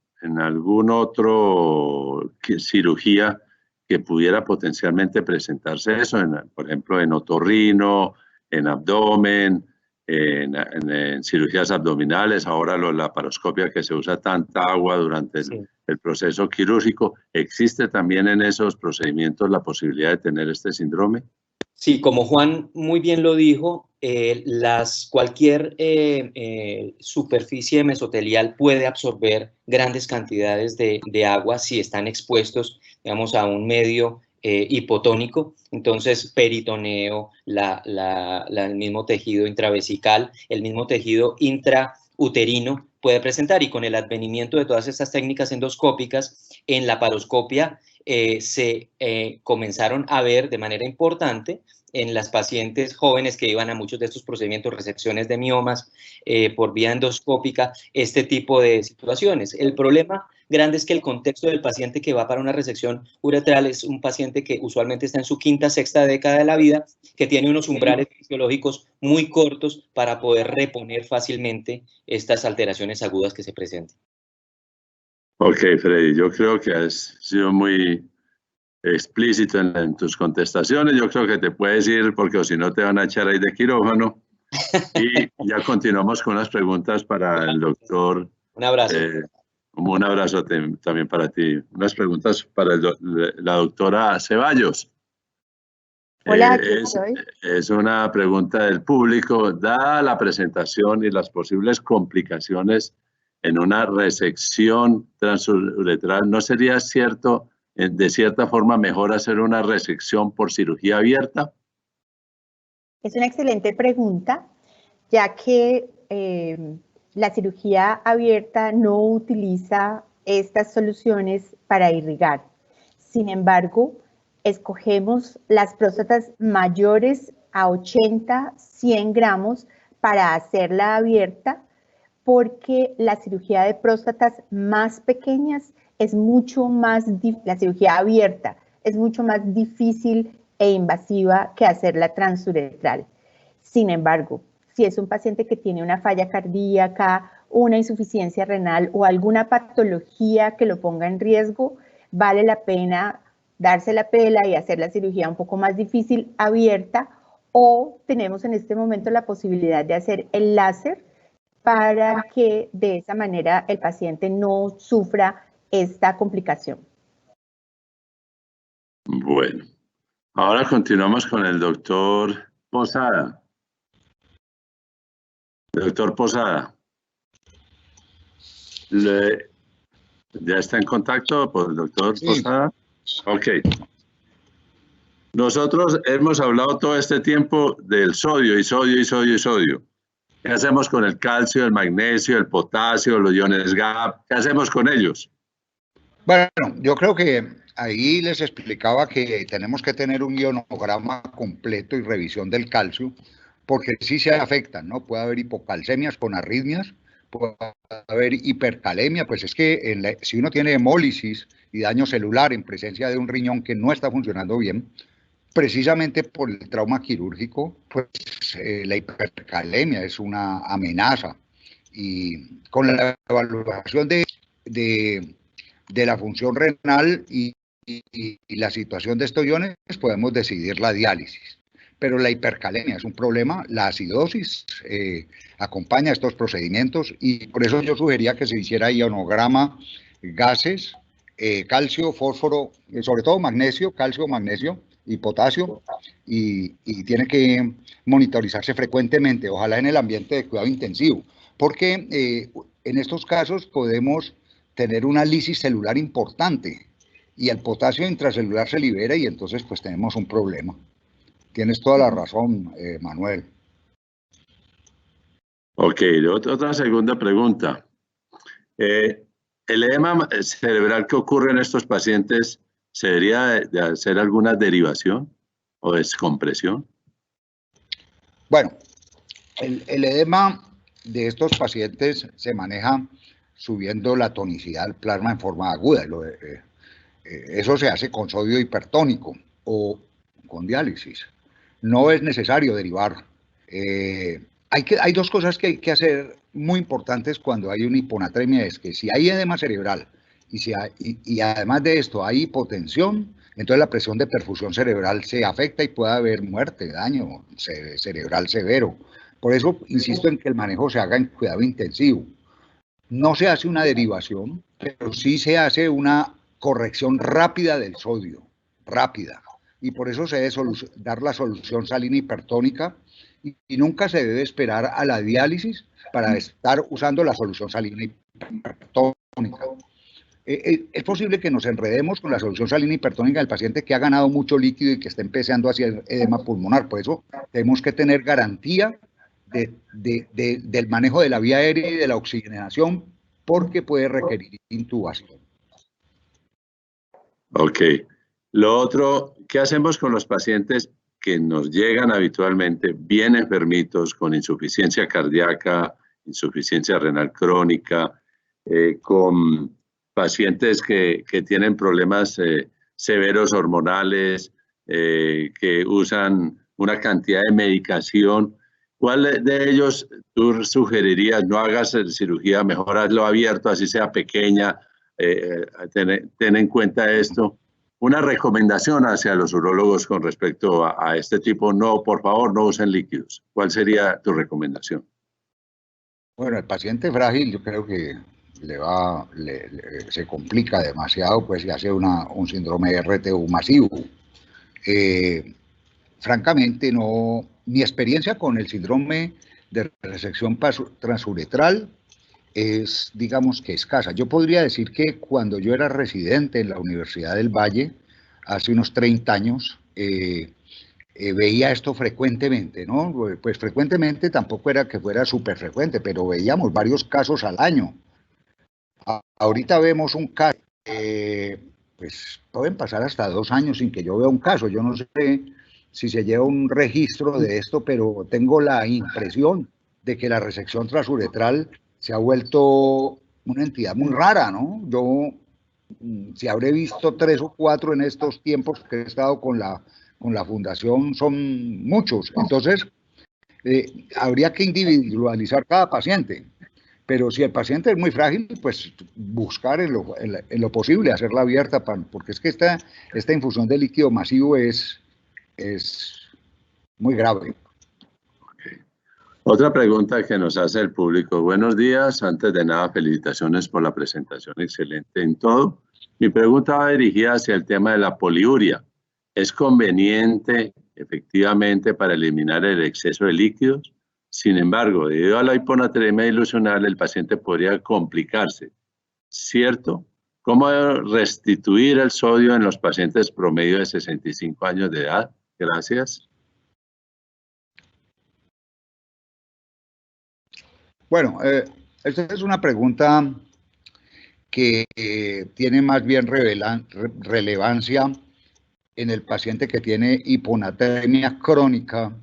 cirugía que pudiera potencialmente presentarse eso? Por ejemplo, en otorrino, en abdomen, en cirugías abdominales, ahora la laparoscopia, que se usa tanta agua durante el proceso quirúrgico. ¿Existe también en esos procedimientos la posibilidad de tener este síndrome? Sí, como Juan muy bien lo dijo, cualquier superficie mesotelial puede absorber grandes cantidades de agua si están expuestos, digamos, a un medio hipotónico. Entonces, peritoneo, el mismo tejido intravesical, el mismo tejido intrauterino puede presentar, y con el advenimiento de todas estas técnicas endoscópicas, en la laparoscopia se comenzaron a ver de manera importante en las pacientes jóvenes que iban a muchos de estos procedimientos, resecciones de miomas por vía endoscópica, este tipo de situaciones. El problema grande es que el contexto del paciente que va para una resección uretral es un paciente que usualmente está en su quinta, sexta década de la vida, que tiene unos umbrales fisiológicos muy cortos para poder reponer fácilmente estas alteraciones agudas que se presentan. Ok, Freddy, yo creo que has sido muy explícito en tus contestaciones. Yo creo que te puedes ir, porque si no te van a echar ahí de quirófano. Y ya continuamos con las preguntas para el doctor. Un abrazo. Un abrazo también para ti. Unas preguntas para la doctora Ceballos. Hola, es una pregunta del público. Dada la presentación y las posibles complicaciones en una resección transuretral, ¿no sería cierto, de cierta forma, mejor hacer una resección por cirugía abierta? Es una excelente pregunta, ya que la cirugía abierta no utiliza estas soluciones para irrigar. Sin embargo, escogemos las próstatas mayores a 80, 100 gramos para hacerla abierta, porque la cirugía de próstatas más pequeñas es mucho más, la cirugía abierta es mucho más difícil e invasiva que hacerla transuretral. Sin embargo, si es un paciente que tiene una falla cardíaca, una insuficiencia renal o alguna patología que lo ponga en riesgo, vale la pena darse la pela y hacer la cirugía un poco más difícil abierta, o tenemos en este momento la posibilidad de hacer el láser para que de esa manera el paciente no sufra esta complicación. Bueno, ahora continuamos con el doctor Posada. Doctor Posada, ¿ya está en contacto con el doctor Posada? Ok. Nosotros hemos hablado todo este tiempo del sodio y sodio y sodio y sodio. ¿Qué hacemos con el calcio, el magnesio, el potasio, los iones GAP? ¿Qué hacemos con ellos? Bueno, yo creo que ahí les explicaba que tenemos que tener un ionograma completo y revisión del calcio, porque sí se afectan, ¿no? Puede haber hipocalcemias con arritmias, puede haber hipercalemia, pues es que si uno tiene hemólisis y daño celular en presencia de un riñón que no está funcionando bien, precisamente por el trauma quirúrgico, pues la hipercalemia es una amenaza. Y con la evaluación de la función renal y la situación de estos iones, podemos decidir la diálisis. Pero la hipercalemia es un problema, la acidosis acompaña estos procedimientos, y por eso yo sugería que se hiciera ionograma, gases, calcio, fósforo, sobre todo magnesio, calcio, magnesio, y potasio, y tiene que monitorizarse frecuentemente, ojalá en el ambiente de cuidado intensivo, porque en estos casos podemos tener una lisis celular importante y el potasio intracelular se libera y entonces pues tenemos un problema. Tienes toda la razón, Manuel. Ok, otra segunda pregunta. ¿El edema cerebral que ocurre en estos pacientes se debería de hacer alguna derivación o descompresión? Bueno, el edema de estos pacientes se maneja subiendo la tonicidad del plasma en forma aguda. Eso se hace con sodio hipertónico o con diálisis. No es necesario derivar. Hay dos cosas que hay que hacer muy importantes cuando hay una hiponatremia, es que si hay edema cerebral y además de esto hay hipotensión, entonces la presión de perfusión cerebral se afecta y puede haber muerte, daño cerebral severo. Por eso insisto en que el manejo se haga en cuidado intensivo. No se hace una derivación, pero sí se hace una corrección rápida del sodio, rápida. Y por eso se debe dar la solución salina hipertónica y nunca se debe esperar a la diálisis para estar usando la solución salina hipertónica. Es posible que nos enredemos con la solución salina hipertónica del paciente que ha ganado mucho líquido y que está empezando hacia el edema pulmonar. Por eso tenemos que tener garantía del manejo de la vía aérea y de la oxigenación, porque puede requerir intubación. Ok. Lo otro, ¿qué hacemos con los pacientes que nos llegan habitualmente bien enfermitos con insuficiencia cardíaca, insuficiencia renal crónica, con pacientes que tienen problemas severos hormonales, que usan una cantidad de medicación? ¿Cuál de ellos tú sugerirías? No hagas cirugía, mejor hazlo abierto, así sea pequeña, ten en cuenta esto. Una recomendación hacia los urólogos con respecto a este tipo: no, por favor, no usen líquidos. ¿Cuál sería tu recomendación? Bueno, el paciente frágil yo creo que se complica demasiado, pues si hace un síndrome RTU masivo. Francamente, no, mi experiencia con el síndrome de resección transuretral es, digamos que escasa. Yo podría decir que cuando yo era residente en la Universidad del Valle, hace unos 30 años, veía esto frecuentemente, ¿no? Pues frecuentemente tampoco era que fuera súper frecuente, pero veíamos varios casos al año. Ahorita vemos un caso, pues pueden pasar hasta 2 años sin que yo vea un caso. Yo no sé si se lleva un registro de esto, pero tengo la impresión de que la resección transuretral se ha vuelto una entidad muy rara, ¿no? Yo, si habré visto 3 o 4 en estos tiempos que he estado con la fundación, son muchos. Entonces, habría que individualizar cada paciente. Pero si el paciente es muy frágil, pues buscar en lo posible hacerla abierta, porque es que esta infusión de líquido masivo es muy grave. Otra pregunta que nos hace el público. Buenos días. Antes de nada, felicitaciones por la presentación, excelente en todo. Mi pregunta va dirigida hacia el tema de la poliuria. ¿Es conveniente, efectivamente, para eliminar el exceso de líquidos? Sin embargo, debido a la hiponatremia ilusional, el paciente podría complicarse, ¿cierto? ¿Cómo restituir el sodio en los pacientes promedio de 65 años de edad? Gracias. Bueno, esta es una pregunta que tiene más bien relevancia en el paciente que tiene hiponatremia crónica,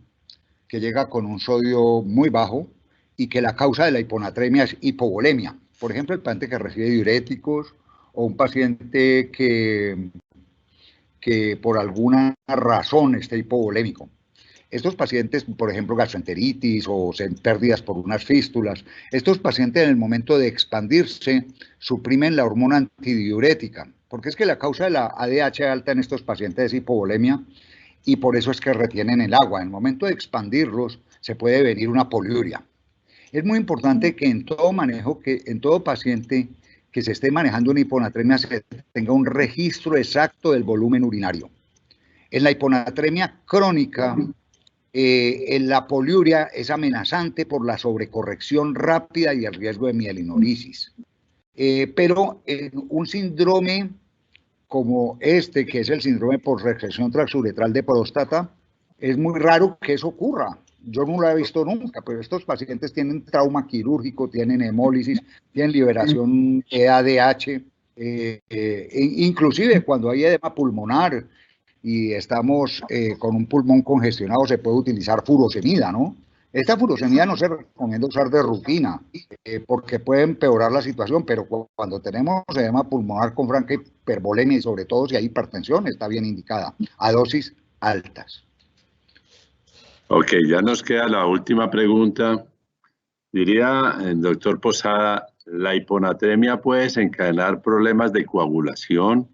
que llega con un sodio muy bajo y que la causa de la hiponatremia es hipovolemia. Por ejemplo, el paciente que recibe diuréticos o un paciente que por alguna razón esté hipovolémico. Estos pacientes, por ejemplo, gastroenteritis o pérdidas por unas fístulas, estos pacientes en el momento de expandirse suprimen la hormona antidiurética, porque es que la causa de la ADH alta en estos pacientes es hipovolemia y por eso es que retienen el agua. En el momento de expandirlos se puede venir una poliuria. Es muy importante que en todo manejo, que en todo paciente que se esté manejando una hiponatremia se tenga un registro exacto del volumen urinario. En la hiponatremia crónica, en la poliuria es amenazante por la sobrecorrección rápida y el riesgo de mielinolisis. Pero en un síndrome como este, que es el síndrome por resección transuretral de próstata, es muy raro que eso ocurra. Yo no lo he visto nunca, pero estos pacientes tienen trauma quirúrgico, tienen hemólisis, tienen liberación de ADH, inclusive cuando hay edema pulmonar y estamos con un pulmón congestionado, se puede utilizar furosemida, ¿no? Esta furosemida no se recomienda usar de rutina porque puede empeorar la situación, pero cuando tenemos edema pulmonar con franca hipervolemia y sobre todo si hay hipertensión, está bien indicada a dosis altas. Ok, ya nos queda la última pregunta. Diría el doctor Posada, ¿la hiponatremia puede desencadenar problemas de coagulación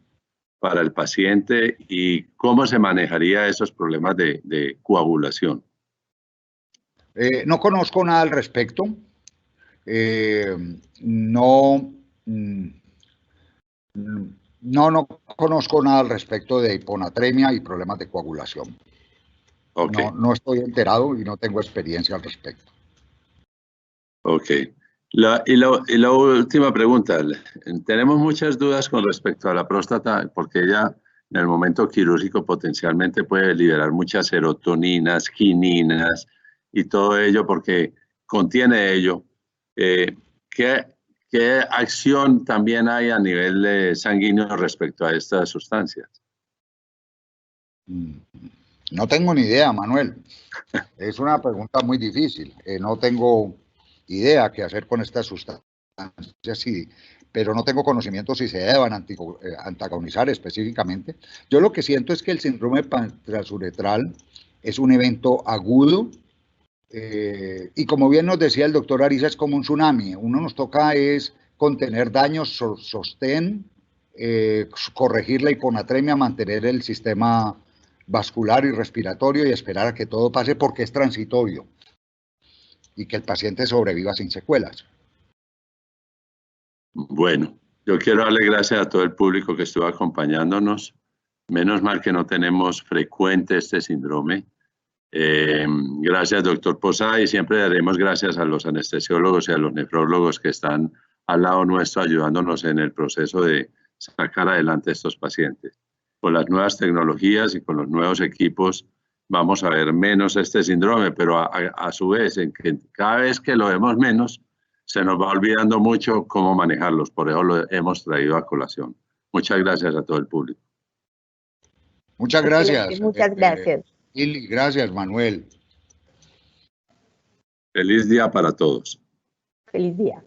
para el paciente y cómo se manejaría esos problemas de coagulación? No conozco nada al respecto. No conozco nada al respecto de hiponatremia y problemas de coagulación. Okay. No estoy enterado y no tengo experiencia al respecto. Ok. Y la última pregunta. Tenemos muchas dudas con respecto a la próstata porque ella en el momento quirúrgico potencialmente puede liberar muchas serotoninas, quininas y todo ello porque contiene ello. ¿Qué acción también hay a nivel sanguíneo respecto a estas sustancias? No tengo ni idea, Manuel. Es una pregunta muy difícil. No tengo idea qué hacer con estas sustancias, sí, pero no tengo conocimiento si se deban antagonizar específicamente. Yo lo que siento es que el síndrome transuretral es un evento agudo y como bien nos decía el doctor Ariza, es como un tsunami. Uno nos toca es contener daños, sostén, corregir la hiponatremia, mantener el sistema vascular y respiratorio y esperar a que todo pase porque es transitorio y que el paciente sobreviva sin secuelas. Bueno, yo quiero darle gracias a todo el público que estuvo acompañándonos. Menos mal que no tenemos frecuente este síndrome. Gracias, doctor Posada, y siempre daremos gracias a los anestesiólogos y a los nefrólogos que están al lado nuestro ayudándonos en el proceso de sacar adelante a estos pacientes. Con las nuevas tecnologías y con los nuevos equipos vamos a ver menos este síndrome, pero a su vez, en que cada vez que lo vemos menos, se nos va olvidando mucho cómo manejarlos. Por eso lo hemos traído a colación. Muchas gracias a todo el público. Muchas gracias. Muchas gracias. Y gracias, Manuel. Feliz día para todos. Feliz día.